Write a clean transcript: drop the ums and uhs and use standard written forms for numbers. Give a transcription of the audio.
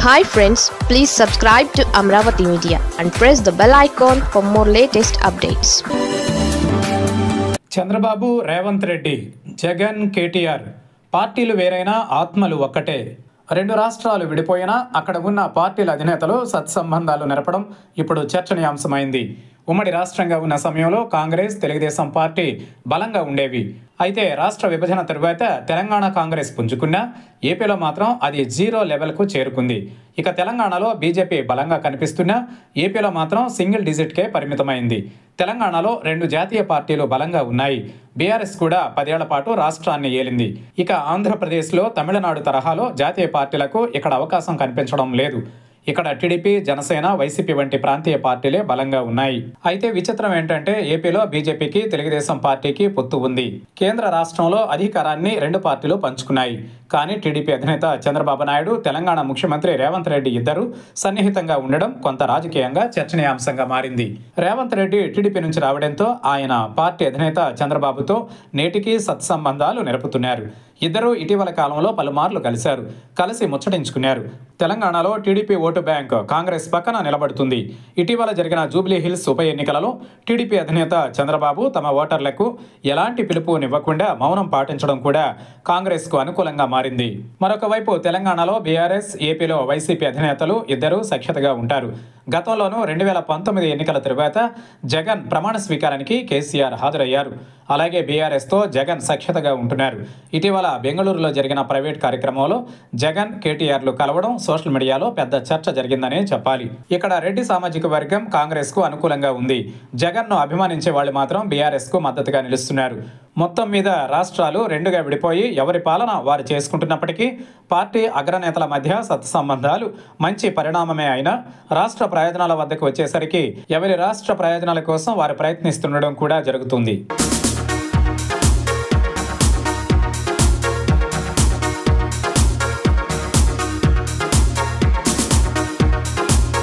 Hi friends, please subscribe to Amravati Media and press the bell icon for more latest updates. Chandrababu, Revanth Reddy, Jagan, KTR పార్టీలు వేరైనా ఆత్మలు ఒక్కటే. రెండు రాష్ట్రాలు విడిపోయినా అక్కడ ఉన్న పార్టీల అధినేతలు సత్సంబంధాలు నెరపడం ఇప్పుడు చర్చనీయాంశమైంది. ఉమ్మడి రాష్ట్రంగా ఉన్న సమయంలో కాంగ్రెస్, తెలుగుదేశం పార్టీ బలంగా ఉండేవి. అయితే రాష్ట్ర విభజన తరువాత తెలంగాణ కాంగ్రెస్ పుంజుకున్నా ఏపీలో మాత్రం అది జీరో లెవెల్కు చేరుకుంది. ఇక తెలంగాణలో బీజేపీ బలంగా కనిపిస్తున్నా ఏపీలో మాత్రం సింగిల్ డిజిట్కే పరిమితమైంది. తెలంగాణలో రెండు జాతీయ పార్టీలు బలంగా ఉన్నాయి. బీఆర్ఎస్ కూడా 10 ఏళ్ల పాటు రాష్ట్రాన్ని ఏలింది. ఇక ఆంధ్రప్రదేశ్లో తమిళనాడు తరహాలో జాతీయ పార్టీలకు ఇక్కడ అవకాశం కనిపించడం లేదు. ఇక్కడ టీడీపీ, జనసేన, వైసీపీ వంటి ప్రాంతీయ పార్టీలే బలంగా ఉన్నాయి. అయితే విచిత్రం ఏంటంటే ఏపీలో బీజేపీకి, తెలుగుదేశం పార్టీకి పొత్తు ఉంది. కేంద్ర రాష్ట్రంలో అధికారాన్ని రెండు పార్టీలు పంచుకున్నాయి. కానీ టీడీపీ అధినేత చంద్రబాబు నాయుడు, తెలంగాణ ముఖ్యమంత్రి రేవంత్ రెడ్డి ఇద్దరు సన్నిహితంగా ఉండడం కొంత రాజకీయంగా చర్చనీయాంశంగా మారింది. రేవంత్ రెడ్డి టీడీపీ నుంచి రావడంతో ఆయన పార్టీ అధినేత చంద్రబాబుతో నేటికీ సత్సంబంధాలు నెరపుతున్నారు. ఇద్దరు ఇటీవల కాలంలో పలుమార్లు కలిసి ముచ్చటించుకున్నారు. తెలంగాణలో టీడీపీ ఓటు బ్యాంక్ కాంగ్రెస్ పక్కన నిలబడుతుంది. ఇటీవల జరిగిన జూబ్లీ హిల్స్ ఉప ఎన్నికలలో టీడీపీ అధినేత చంద్రబాబు తమ ఓటర్లకు ఎలాంటి పిలుపునివ్వకుండా మౌనం పాటించడం కూడా కాంగ్రెస్కు అనుకూలంగా మారింది. మరొక వైపు తెలంగాణలో బీఆర్ఎస్, ఏపీలో వైసీపీ అధినేతలు ఇద్దరు సఖ్యతగా ఉంటారు. గతంలోనూ 2019 ఎన్నికల తరువాత జగన్ ప్రమాణ స్వీకారానికి కేసీఆర్ హాజరయ్యారు. అలాగే బీఆర్ఎస్తో జగన్ సఖ్యతగా ఉంటున్నారు. ఇటీవల బెంగళూరులో జరిగిన ప్రైవేట్ కార్యక్రమంలో జగన్, కేటీఆర్లు కలవడం సోషల్ మీడియాలో పెద్ద చర్చ జరిగిందనే చెప్పాలి. ఇక్కడ రెడ్డి సామాజిక వర్గం కాంగ్రెస్కు అనుకూలంగా ఉంది. జగన్ను అభిమానించే వాళ్ళు మాత్రం బీఆర్ఎస్కు మద్దతుగా నిలుస్తున్నారు. మొత్తం మీద రాష్ట్రాలు రెండుగా విడిపోయి ఎవరి పాలన వారు చేసుకుంటున్నప్పటికీ పార్టీ అగ్రనేతల మధ్య సత్సంబంధాలు మంచి పరిణామమే అయినా రాష్ట్ర ప్రయోజనాల వద్దకు వచ్చేసరికి ఎవరి రాష్ట్ర ప్రయోజనాల కోసం వారు ప్రయత్నిస్తుండడం కూడా జరుగుతుంది.